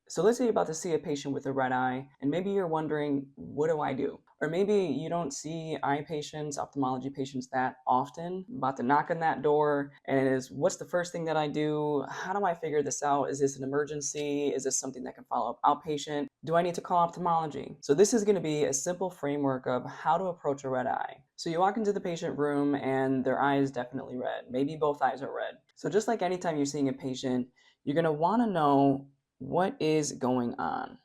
So let's say you're about to see a patient with a red eye, and maybe you're wondering, what do I do? Or maybe you don't see eye patients, ophthalmology patients that often. I'm about to knock on that door, and it is, what's the first thing that I do? How do I figure this out? Is this an emergency? Is this something that can follow up outpatient? Do I need to call ophthalmology? So this is going to be a simple framework of how to approach a red eye. So you walk into the patient room and their eye is definitely red. Maybe both eyes are red. So just like anytime you're seeing a patient, you're going to want to know what is going on.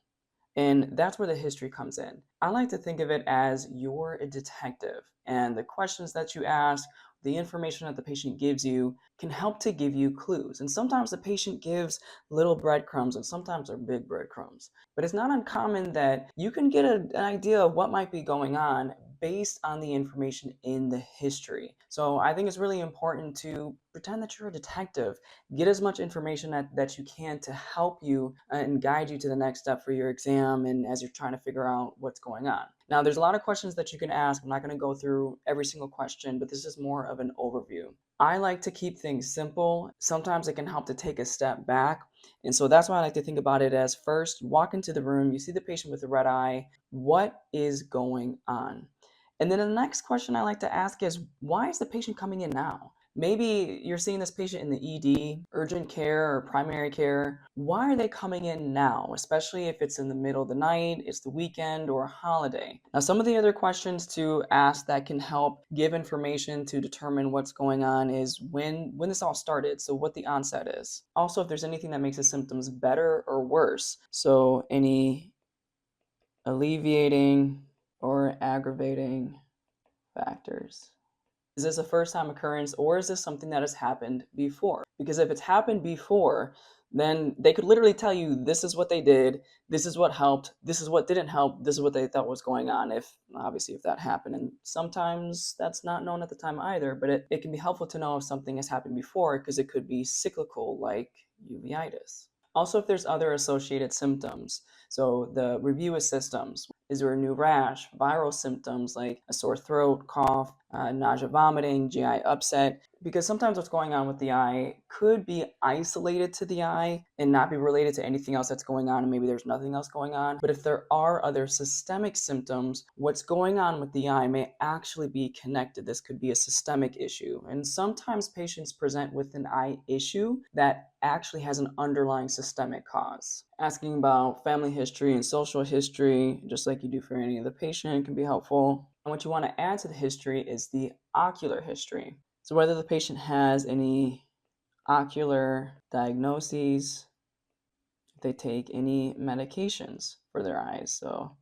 And that's where the history comes in. I like to think of it as you're a detective, and the questions that you ask, the information that the patient gives you can help to give you clues. And sometimes the patient gives little breadcrumbs, and sometimes they're big breadcrumbs. But it's not uncommon that you can get an idea of what might be going on based on the information in the history. So I think it's really important to pretend that you're a detective. Get as much information that you can to help you and guide you to the next step for your exam and as you're trying to figure out what's going on. Now, there's a lot of questions that you can ask. I'm not going to go through every single question, but this is more of an overview. I like to keep things simple. Sometimes it can help to take a step back. And so that's why I like to think about it as first, walk into the room, you see the patient with the red eye. What is going on? And then the next question I like to ask is, why is the patient coming in now? Maybe you're seeing this patient in the ED, urgent care or primary care. Why are they coming in now, especially if it's in the middle of the night, it's the weekend, or a holiday? Now, some of the other questions to ask that can help give information to determine what's going on is when this all started, so what the onset is. Also, if there's anything that makes the symptoms better or worse, so any alleviating or aggravating factors. Is this a first time occurrence, or is this something that has happened before? Because if it's happened before, then they could literally tell you this is what they did, this is what helped, this is what didn't help, this is what they thought was going on, if obviously if that happened. And sometimes that's not known at the time either, but it can be helpful to know if something has happened before because it could be cyclical, like uveitis. Also, if there's other associated symptoms, so the review of systems. Is there a new rash, viral symptoms like a sore throat, cough, nausea, vomiting, GI upset? Because sometimes what's going on with the eye could be isolated to the eye and not be related to anything else that's going on, and maybe there's nothing else going on. But if there are other systemic symptoms, what's going on with the eye may actually be connected. This could be a systemic issue. And sometimes patients present with an eye issue that actually has an underlying systemic cause. Asking about family history and social history, just like you do for any other patient, can be helpful. And what you want to add to the history is the ocular history. So whether the patient has any ocular diagnoses, if they take any medications for their eyes, so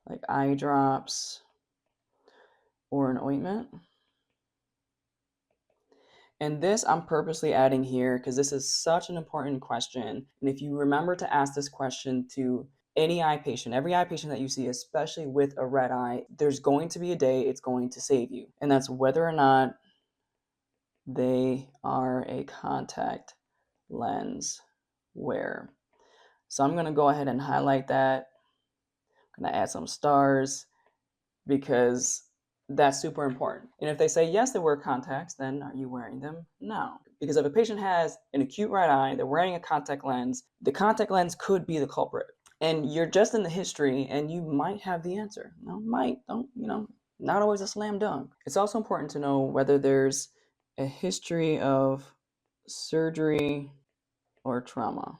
like eye drops or an ointment. And this I'm purposely adding here because this is such an important question. And if you remember to ask this question to any eye patient, every eye patient that you see, especially with a red eye, there's going to be a day it's going to save you. And that's whether or not they are a contact lens wearer. So I'm going to go ahead and highlight that. I'm going to add some stars because that's super important. And if they say yes, they wear contacts, then are you wearing them? No. Because if a patient has an acute red eye, they're wearing a contact lens, the contact lens could be the culprit. And you're just in the history and you might have the answer. No, might, don't, not always a slam dunk. It's also important to know whether there's a history of surgery or trauma.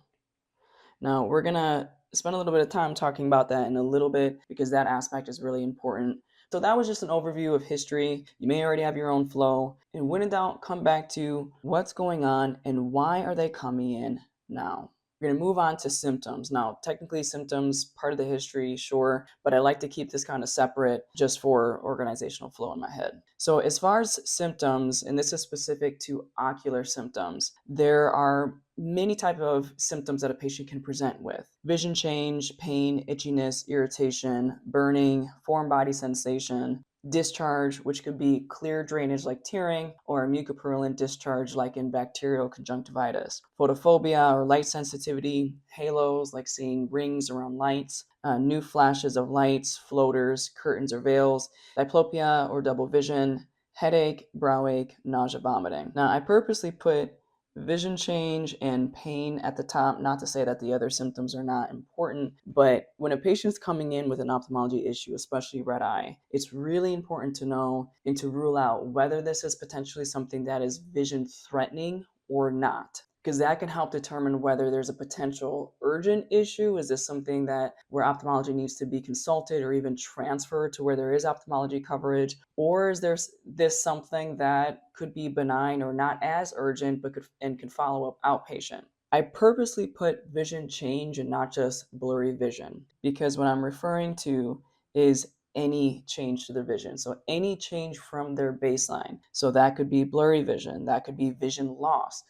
Now, we're going to spend a little bit of time talking about that in a little bit because that aspect is really important. So that was just an overview of history. You may already have your own flow. And when in doubt, come back to what's going on and why are they coming in now? We're going to move on to symptoms. Now, technically symptoms, part of the history, sure, but I like to keep this kind of separate just for organizational flow in my head. So as far as symptoms, and this is specific to ocular symptoms, there are many types of symptoms that a patient can present with. Vision change, pain, itchiness, irritation, burning, foreign body sensation, discharge, which could be clear drainage like tearing, or mucopurulent discharge like in bacterial conjunctivitis. Photophobia or light sensitivity, halos like seeing rings around lights, new flashes of lights, floaters, curtains or veils, diplopia or double vision, headache, brow ache, nausea, vomiting. Now, I purposely put Vision change and pain at the top, not to say that the other symptoms are not important, but when a patient's coming in with an ophthalmology issue, especially red eye, it's really important to know and to rule out whether this is potentially something that is vision threatening or not, because that can help determine whether there's a potential urgent issue. Is this something that where ophthalmology needs to be consulted or even transferred to where there is ophthalmology coverage, or is there this something that could be benign or not as urgent but can follow up outpatient? I purposely put vision change and not just blurry vision, because what I'm referring to is any change to their vision. So any change from their baseline. So that could be blurry vision, that could be vision loss,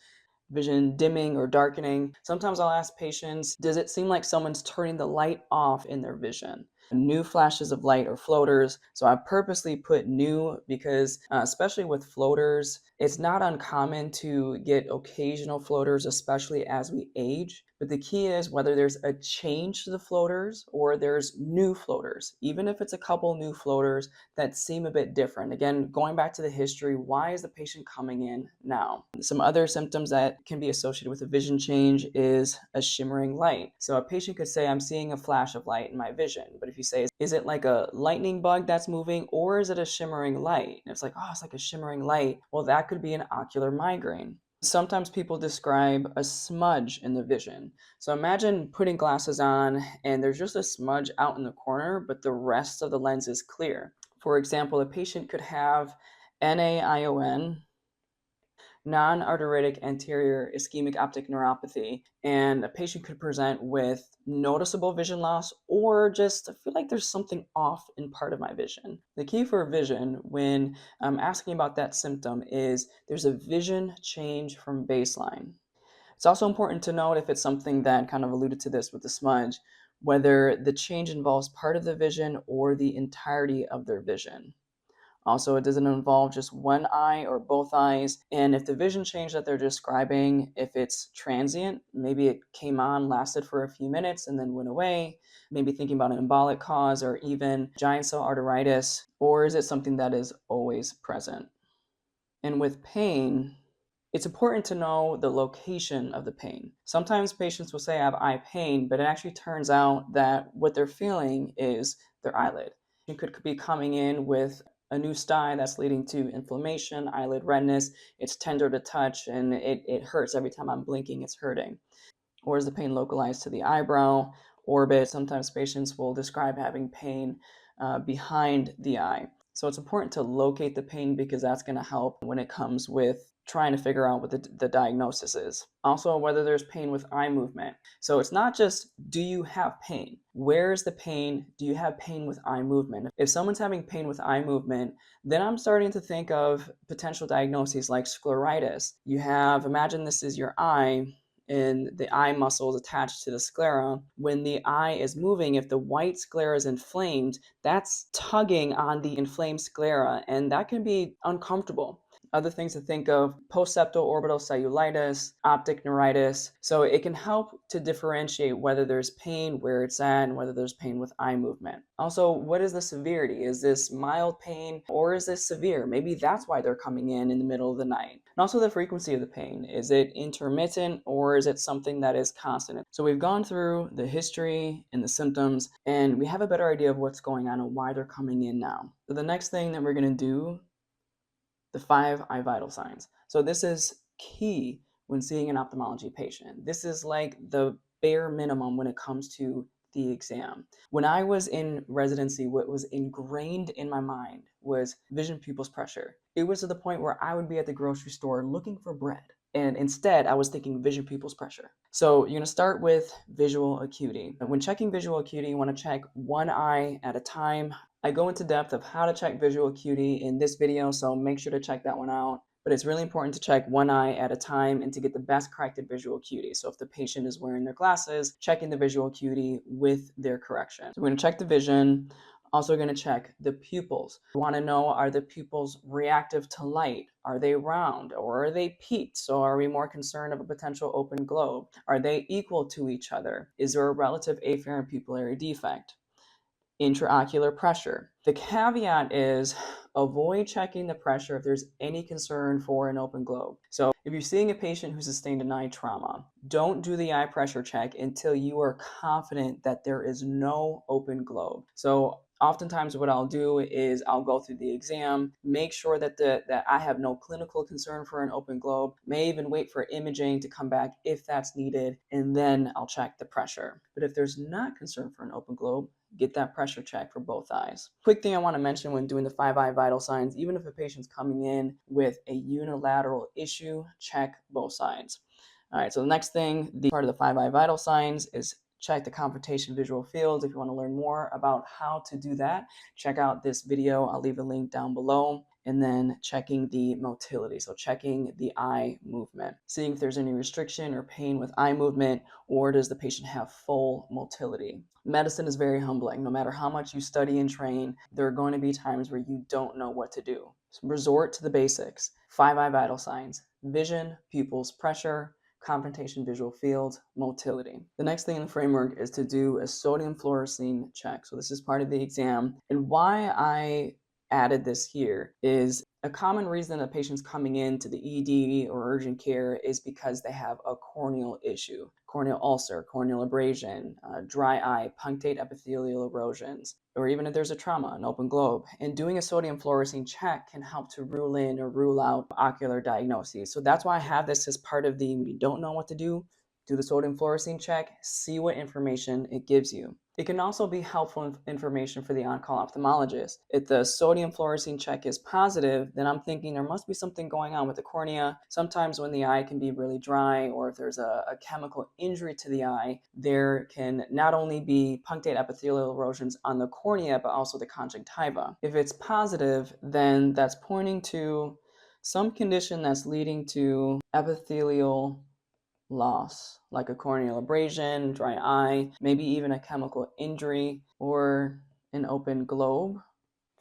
vision dimming or darkening. Sometimes I'll ask patients, does it seem like someone's turning the light off in their vision? New flashes of light or floaters. So I purposely put new because, especially with floaters, it's not uncommon to get occasional floaters, especially as we age. But the key is whether there's a change to the floaters or there's new floaters. Even if it's a couple new floaters that seem a bit different. Again, going back to the history, why is the patient coming in now? Some other symptoms that can be associated with a vision change is a shimmering light. So a patient could say, I'm seeing a flash of light in my vision. But if you say, is it like a lightning bug that's moving or is it a shimmering light? And it's like, oh, it's like a shimmering light. Well, that could be an ocular migraine. Sometimes people describe a smudge in the vision. So imagine putting glasses on and there's just a smudge out in the corner, but the rest of the lens is clear. For example, a patient could have NAION, non-arteritic anterior ischemic optic neuropathy, and a patient could present with noticeable vision loss or just I feel like there's something off in part of my vision. The key for vision when I'm asking about that symptom is there's a vision change from baseline. It's also important to note if it's something that kind of alluded to this with the smudge, whether the change involves part of the vision or the entirety of their vision. Also, it doesn't involve just one eye or both eyes. And if the vision change that they're describing, if it's transient, maybe it came on, lasted for a few minutes, and then went away, maybe thinking about an embolic cause or even giant cell arteritis, or is it something that is always present? And with pain, it's important to know the location of the pain. Sometimes patients will say, I have eye pain, but it actually turns out that what they're feeling is their eyelid. It could be coming in with a new stye that's leading to inflammation, eyelid redness. It's tender to touch and it hurts every time I'm blinking, it's hurting. Or is the pain localized to the eyebrow, orbit? Sometimes patients will describe having pain behind the eye. So it's important to locate the pain because that's going to help when it comes with trying to figure out what the diagnosis is. Also, whether there's pain with eye movement. So it's not just, do you have pain? Where's the pain? Do you have pain with eye movement? If someone's having pain with eye movement, then I'm starting to think of potential diagnoses like scleritis. You have, imagine this is your eye, and the eye muscles attached to the sclera. When the eye is moving, if the white sclera is inflamed, that's tugging on the inflamed sclera, and that can be uncomfortable. Other things to think of, post-septal orbital cellulitis, optic neuritis. So it can help to differentiate whether there's pain, where it's at, and whether there's pain with eye movement. Also, what is the severity? Is this mild pain or is this severe? Maybe that's why they're coming in the middle of the night. And also the frequency of the pain. Is it intermittent or is it something that is constant? So we've gone through the history and the symptoms, and we have a better idea of what's going on and why they're coming in now. So the next thing that we're going to do, the 5 eye vital signs. So this is key when seeing an ophthalmology patient. This is like the bare minimum when it comes to the exam. When I was in residency, what was ingrained in my mind was vision pupils pressure. It was to the point where I would be at the grocery store looking for bread. And instead, I was thinking vision pupils pressure. So you're going to start with visual acuity. When checking visual acuity, you want to check one eye at a time. I go into depth of how to check visual acuity in this video, so make sure to check that one out. But it's really important to check one eye at a time and to get the best corrected visual acuity. So if the patient is wearing their glasses, checking the visual acuity with their correction. So we're going to check the vision. Also going to check the pupils. We want to know, are the pupils reactive to light? Are they round or are they peaked? So are we more concerned of a potential open globe? Are they equal to each other? Is there a relative afferent pupillary defect? intraocular pressure. The caveat is avoid checking the pressure if there's any concern for an open globe. So if you're seeing a patient who sustained an eye trauma, don't do the eye pressure check until you are confident that there is no open globe. So oftentimes what I'll do is I'll go through the exam, make sure that that I have no clinical concern for an open globe, may even wait for imaging to come back if that's needed, and then I'll check the pressure. But if there's not concern for an open globe, get that pressure check for both eyes. Quick thing I want to mention when doing the 5-eye vital signs, even if a patient's coming in with a unilateral issue, check both sides. All right, so the next thing, the part of the 5-eye vital signs is check the confrontation visual fields. If you want to learn more about how to do that, check out this video. I'll leave a link down below. And then checking the motility, so checking the eye movement, seeing if there's any restriction or pain with eye movement, or does the patient have full motility. Medicine is very humbling. No matter how much you study and train, there are going to be times where you don't know what to do. So resort to the basics: 5-eye vital signs, vision, pupils, pressure, confrontation visual fields, motility. The next thing in the framework is to do a sodium fluorescein check. So this is part of the exam. And why I added this here is a common reason that patients coming into the ED or urgent care is because they have a corneal issue, corneal ulcer, corneal abrasion, dry eye, punctate epithelial erosions, or even if there's a trauma, an open globe. And doing a sodium fluorescein check can help to rule in or rule out ocular diagnoses. So that's why I have this as part of the when you don't know what to do the sodium fluorescein check, see what information it gives you. It can also be helpful information for the on-call ophthalmologist. If the sodium fluorescein check is positive, then I'm thinking there must be something going on with the cornea. Sometimes when the eye can be really dry, or if there's a chemical injury to the eye, there can not only be punctate epithelial erosions on the cornea, but also the conjunctiva. If it's positive, then that's pointing to some condition that's leading to epithelial loss, like a corneal abrasion, dry eye, maybe even a chemical injury or an open globe.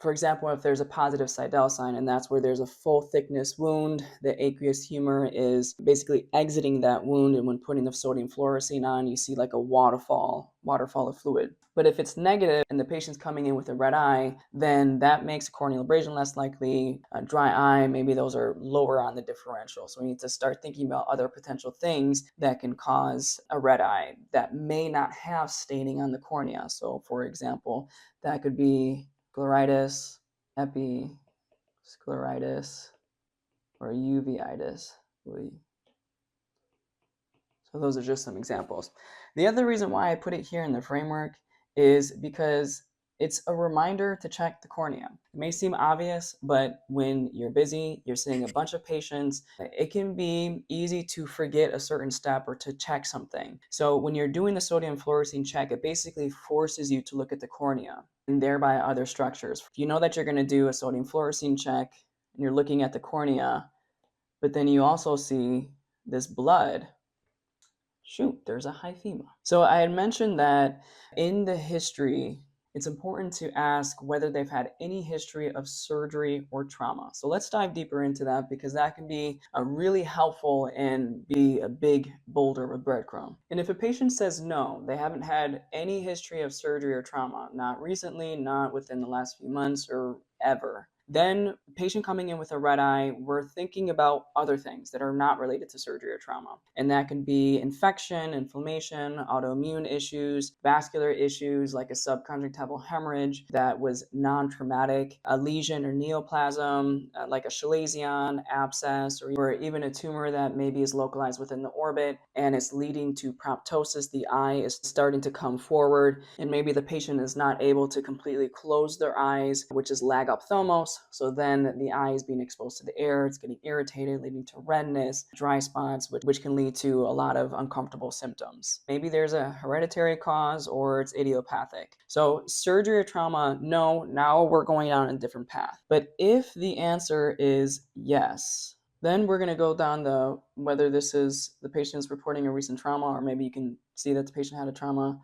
For example, if there's a positive Seidel sign, and that's where there's a full thickness wound, the aqueous humor is basically exiting that wound, and when putting the sodium fluorescein on, you see like a waterfall of fluid. But if it's negative and the patient's coming in with a red eye, then that makes a corneal abrasion less likely. A dry eye, maybe those are lower on the differential. So we need to start thinking about other potential things that can cause a red eye that may not have staining on the cornea. So for example, that could be scleritis, episcleritis, or uveitis. So those are just some examples. The other reason why I put it here in the framework is because it's a reminder to check the cornea. It may seem obvious, but when you're busy, you're seeing a bunch of patients, it can be easy to forget a certain step or to check something. So when you're doing the sodium fluorescein check, it basically forces you to look at the cornea and thereby other structures. You know that you're going to do a sodium fluorescein check and you're looking at the cornea, but then you also see this blood. Shoot, there's a hyphema. So I had mentioned that in the history, it's important to ask whether they've had any history of surgery or trauma. So let's dive deeper into that, because that can be really helpful and be a big boulder with breadcrumb. And if a patient says no, they haven't had any history of surgery or trauma, not recently, not within the last few months or ever, then patient coming in with a red eye, we're thinking about other things that are not related to surgery or trauma. And that can be infection, inflammation, autoimmune issues, vascular issues like a subconjunctival hemorrhage that was non-traumatic, a lesion or neoplasm like a chalazion, abscess, or even a tumor that maybe is localized within the orbit and it's leading to proptosis. The eye is starting to come forward, and maybe the patient is not able to completely close their eyes, which is lag ophthalmos. So then the eye is being exposed to the air, it's getting irritated, leading to redness, dry spots, which can lead to a lot of uncomfortable symptoms. Maybe there's a hereditary cause or it's idiopathic. So surgery or trauma, no, now we're going down a different path. But if the answer is yes, then we're going to go down the whether this is the patient is reporting a recent trauma, or maybe you can see that the patient had a trauma,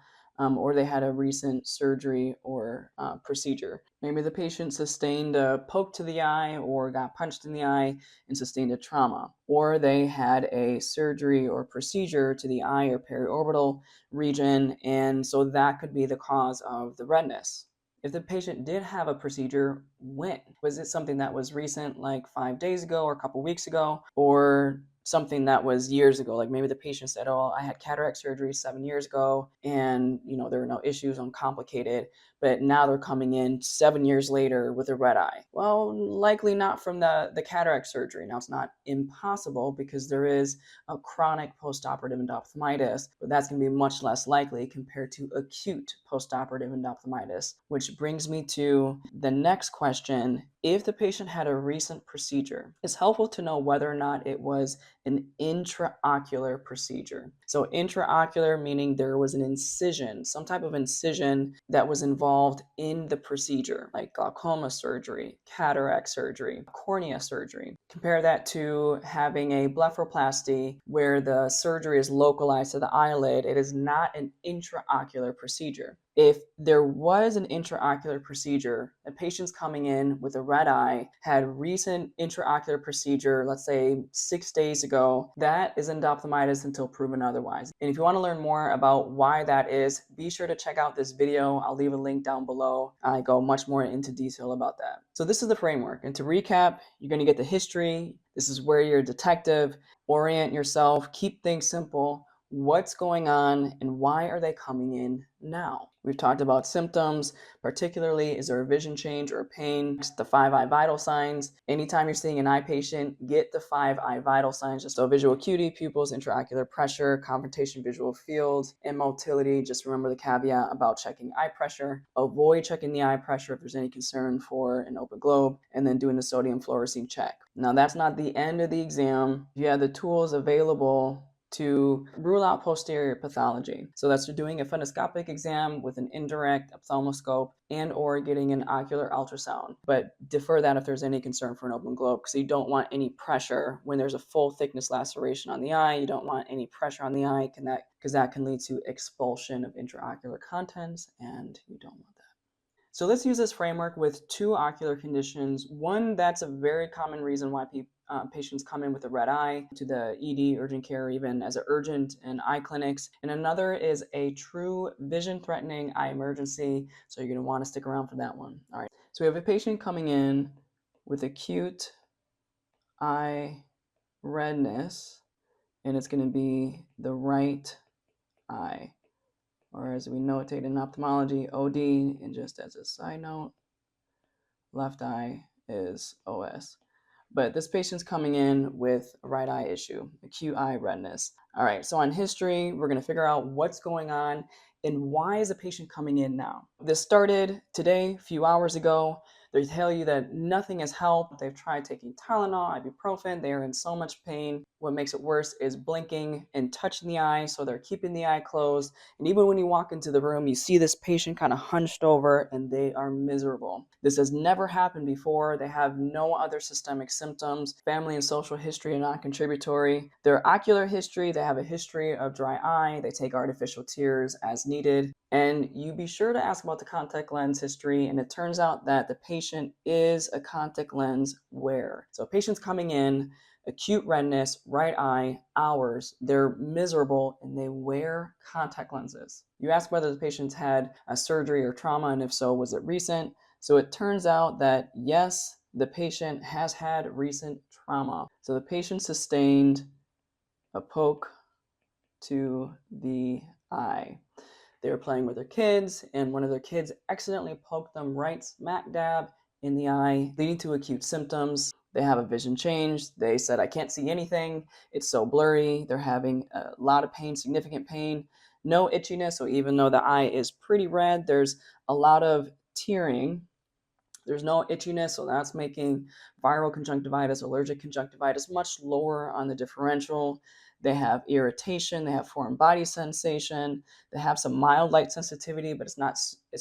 or they had a recent surgery or procedure. Maybe the patient sustained a poke to the eye or got punched in the eye and sustained a trauma, or they had a surgery or procedure to the eye or periorbital region, and so that could be the cause of the redness. If the patient did have a procedure, when? Was it something that was recent, like 5 days ago or a couple weeks ago, or something that was years ago? Like maybe the patient said, oh, I had cataract surgery 7 years ago and there were no issues, uncomplicated, but now they're coming in 7 years later with a red eye. Well, likely not from the cataract surgery. Now, it's not impossible because there is a chronic post-operative endophthalmitis, but that's going to be much less likely compared to acute post-operative endophthalmitis, which brings me to the next question. If the patient had a recent procedure, it's helpful to know whether or not it was an intraocular procedure. So intraocular meaning there was an incision, some type of incision that was involved in the procedure, like glaucoma surgery, cataract surgery, cornea surgery. Compare that to having a blepharoplasty where the surgery is localized to the eyelid. It is not an intraocular procedure. If there was an intraocular procedure, a patient's coming in with a red eye, had recent intraocular procedure, let's say 6 days ago, that is endophthalmitis until proven otherwise. And if you want to learn more about why that is, be sure to check out this video. I'll leave a link down below. I go much more into detail about that. So this is the framework. And to recap, you're going to get the history. This is where you're a detective. Orient yourself. Keep things simple. What's going on and why are they coming in now? We've talked about symptoms, particularly is there a vision change or pain, the 5-eye vital signs. Anytime you're seeing an eye patient, get the 5-eye vital signs. So visual acuity, pupils, intraocular pressure, confrontation visual field, and motility. Just remember the caveat about checking eye pressure. Avoid checking the eye pressure if there's any concern for an open globe, and then doing the sodium fluorescein check. Now that's not the end of the exam. You have the tools available to rule out posterior pathology. So that's doing a fundoscopic exam with an indirect ophthalmoscope and or getting an ocular ultrasound. But defer that if there's any concern for an open globe, because you don't want any pressure when there's a full thickness laceration on the eye. You don't want any pressure on the eye because that can lead to expulsion of intraocular contents, and you don't want that. So let's use this framework with two ocular conditions. One that's a very common reason why patients come in with a red eye to the ED, urgent care, or even as an urgent in eye clinics. And another is a true vision-threatening eye emergency. So you're going to want to stick around for that one. All right. So we have a patient coming in with acute eye redness, and it's going to be the right eye, or as we notate in ophthalmology, OD. And just as a side note, left eye is OS. But this patient's coming in with a right eye issue, acute eye redness. All right, so on history, we're going to figure out what's going on and why is the patient coming in now. This started today, a few hours ago. They tell you that nothing has helped. They've tried taking Tylenol, ibuprofen. They are in so much pain. What makes it worse is blinking and touching the eye, so they're keeping the eye closed. And even when you walk into the room, you see this patient kind of hunched over and they are miserable. This has never happened before. They have no other systemic symptoms. Family and social history are not contributory. Their ocular history, they have a history of dry eye. They take artificial tears as needed. And you be sure to ask about the contact lens history. And it turns out that the patient is a contact lens wearer. So patients coming in, acute redness, right eye, hours, they're miserable and they wear contact lenses. You ask whether the patient's had a surgery or trauma, and if so, was it recent? So it turns out that yes, the patient has had recent trauma. So the patient sustained a poke to the eye. They were playing with their kids, and one of their kids accidentally poked them right smack dab in the eye, leading to acute symptoms. They have a vision change. They said, I can't see anything. It's so blurry. They're having a lot of pain, significant pain, no itchiness. So even though the eye is pretty red, there's a lot of tearing. There's no itchiness, so that's making viral conjunctivitis, allergic conjunctivitis much lower on the differential. They have irritation, they have foreign body sensation, they have some mild light sensitivity, but it's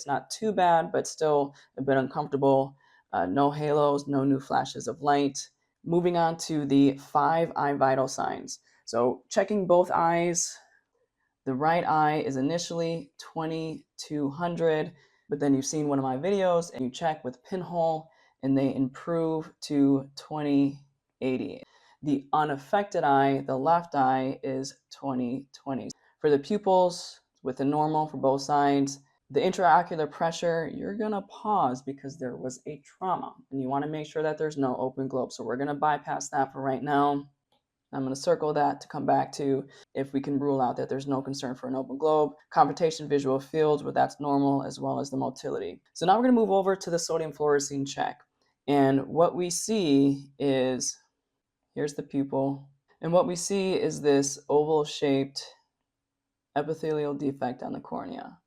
not too bad, but still a bit uncomfortable. No halos, no new flashes of light. Moving on to the 5-eye vital signs. So checking both eyes, the right eye is initially 2200, but then you've seen one of my videos and you check with pinhole and they improve to 2080. The unaffected eye, the left eye, is 2020. For the pupils, with the normal for both sides, The intraocular pressure, you're going to pause because there was a trauma and you want to make sure that there's no open globe. So we're going to bypass that for right now. I'm going to circle that to come back to if we can rule out that there's no concern for an open globe. Confrontation visual fields, where that's normal, as well as the motility. So now we're going to move over to the sodium fluorescein check. And what we see is, here's the pupil. And what we see is this oval-shaped epithelial defect on the cornea.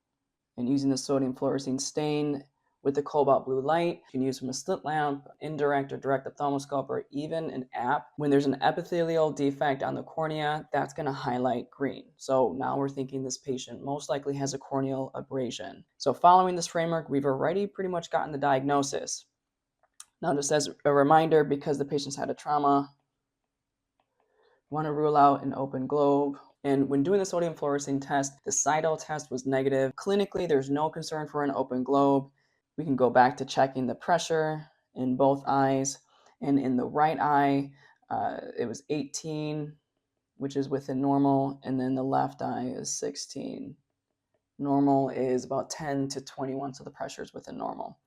And using the sodium fluorescein stain with the cobalt blue light, you can use from a slit lamp, indirect or direct ophthalmoscope, or even an app. When there's an epithelial defect on the cornea, that's going to highlight green. So now we're thinking this patient most likely has a corneal abrasion. So following this framework, we've already pretty much gotten the diagnosis. Now, just as a reminder, because the patient's had a trauma, we want to rule out an open globe. And when doing the sodium fluorescein test, the Seidel test was negative. Clinically, there's no concern for an open globe. We can go back to checking the pressure in both eyes. And in the right eye, it was 18, which is within normal. And then the left eye is 16. Normal is about 10 to 21, so the pressure is within normal.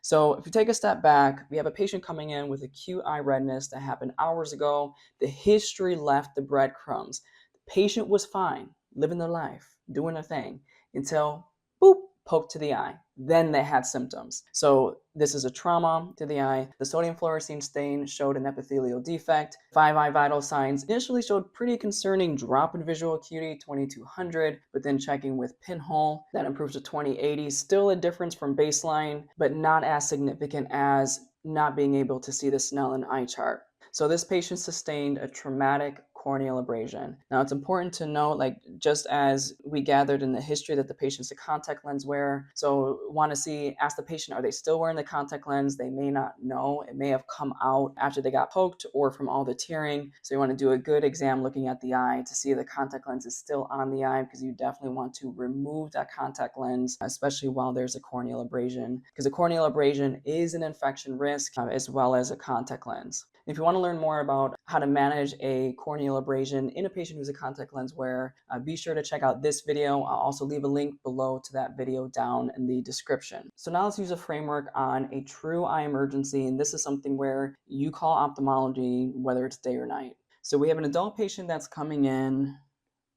So if we take a step back, we have a patient coming in with acute eye redness that happened hours ago. The history left the breadcrumbs. The patient was fine, living their life, doing their thing, until, boop, poked to the eye. Then they had symptoms. So this is a trauma to the eye. The sodium fluorescein stain showed an epithelial defect. 5 eye vital signs initially showed pretty concerning drop in visual acuity, 2200, but then checking with pinhole, that improves to 2080. Still a difference from baseline, but not as significant as not being able to see the Snellen eye chart. So this patient sustained a traumatic corneal abrasion. Now it's important to note, like just as we gathered in the history that the patient's a contact lens wearer, so want to ask the patient, are they still wearing the contact lens? They may not know. It may have come out after they got poked or from all the tearing. So you want to do a good exam looking at the eye to see if the contact lens is still on the eye, because you definitely want to remove that contact lens, especially while there's a corneal abrasion, because a corneal abrasion is an infection risk as well as a contact lens. If you want to learn more about how to manage a corneal abrasion in a patient who's a contact lens wearer, be sure to check out this video. I'll also leave a link below to that video down in the description. So now let's use a framework on a true eye emergency, and this is something where you call ophthalmology whether it's day or night. So we have an adult patient that's coming in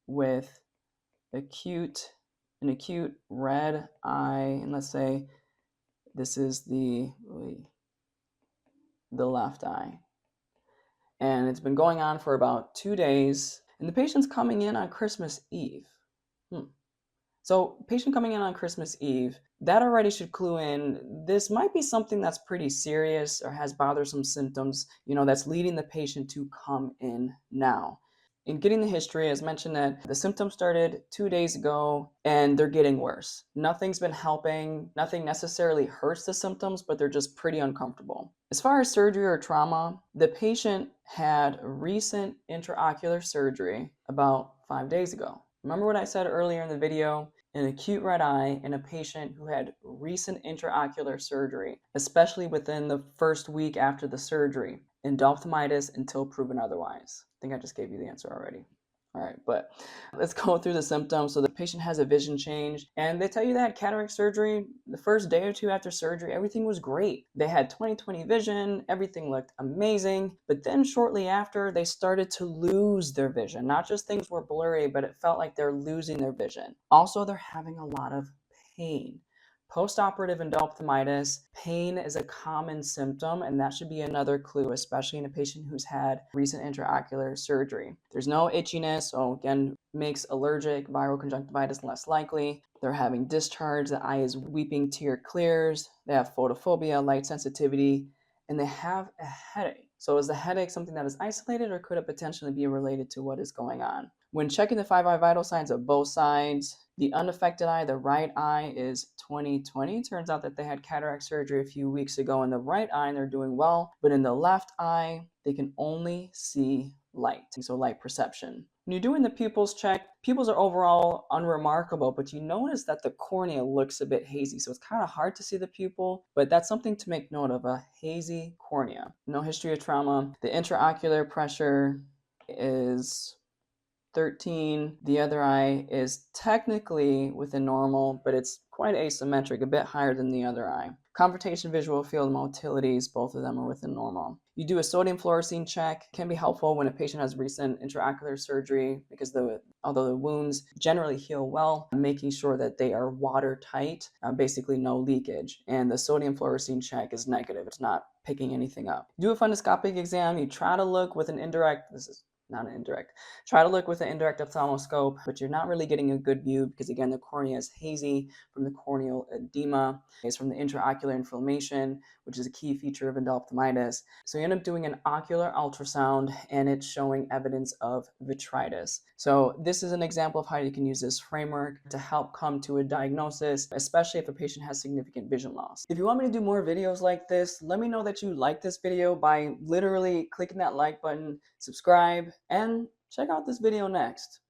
with an acute red eye, and let's say this is the left eye. And it's been going on for about 2 days, and the patient's coming in on Christmas Eve. So patient coming in on Christmas Eve, that already should clue in, this might be something that's pretty serious or has bothersome symptoms, that's leading the patient to come in now. In getting the history, as mentioned, that the symptoms started 2 days ago and they're getting worse. Nothing's been helping. Nothing necessarily hurts the symptoms, but they're just pretty uncomfortable. As far as surgery or trauma, the patient had recent intraocular surgery about 5 days ago. Remember what I said earlier in the video? An acute red eye in a patient who had recent intraocular surgery, especially within the first week after the surgery. Endophthalmitis until proven otherwise. I think I just gave you the answer already. All right, but let's go through the symptoms. So the patient has a vision change, and they tell you they had cataract surgery. The first day or two after surgery, everything was great. They had 20/20 vision, everything looked amazing, but then shortly after, they started to lose their vision. Not just things were blurry, but it felt like they're losing their vision. Also, they're having a lot of pain. Post-operative endophthalmitis, pain is a common symptom, and that should be another clue, especially in a patient who's had recent intraocular surgery. There's no itchiness, so again, makes allergic viral conjunctivitis less likely. They're having discharge, the eye is weeping, tear clears, they have photophobia, light sensitivity, and they have a headache. So is the headache something that is isolated, or could it potentially be related to what is going on? When checking the 5 eye vital signs of both sides, the unaffected eye, the right eye, is 20/20. Turns out that they had cataract surgery a few weeks ago in the right eye and they're doing well, but in the left eye, they can only see light, so light perception. When you're doing the pupils check, pupils are overall unremarkable, but you notice that the cornea looks a bit hazy, so it's kind of hard to see the pupil, but that's something to make note of, a hazy cornea. No history of trauma. The intraocular pressure is 13. The other eye is technically within normal, but it's quite asymmetric, a bit higher than the other eye. Confrontation, visual field, motilities, both of them are within normal. You do a sodium fluorescein check. It can be helpful when a patient has recent intraocular surgery because although the wounds generally heal well, making sure that they are watertight, basically no leakage. And the sodium fluorescein check is negative. It's not picking anything up. You do a fundoscopic exam. You try to look with an indirect, this is not an indirect, try to look with an indirect ophthalmoscope, but you're not really getting a good view because, again, the cornea is hazy from the corneal edema. It's from the intraocular inflammation, which is a key feature of endophthalmitis. So you end up doing an ocular ultrasound, and it's showing evidence of vitritis. So this is an example of how you can use this framework to help come to a diagnosis, especially if a patient has significant vision loss. If you want me to do more videos like this, let me know that you like this video by literally clicking that like button, subscribe, and check out this video next.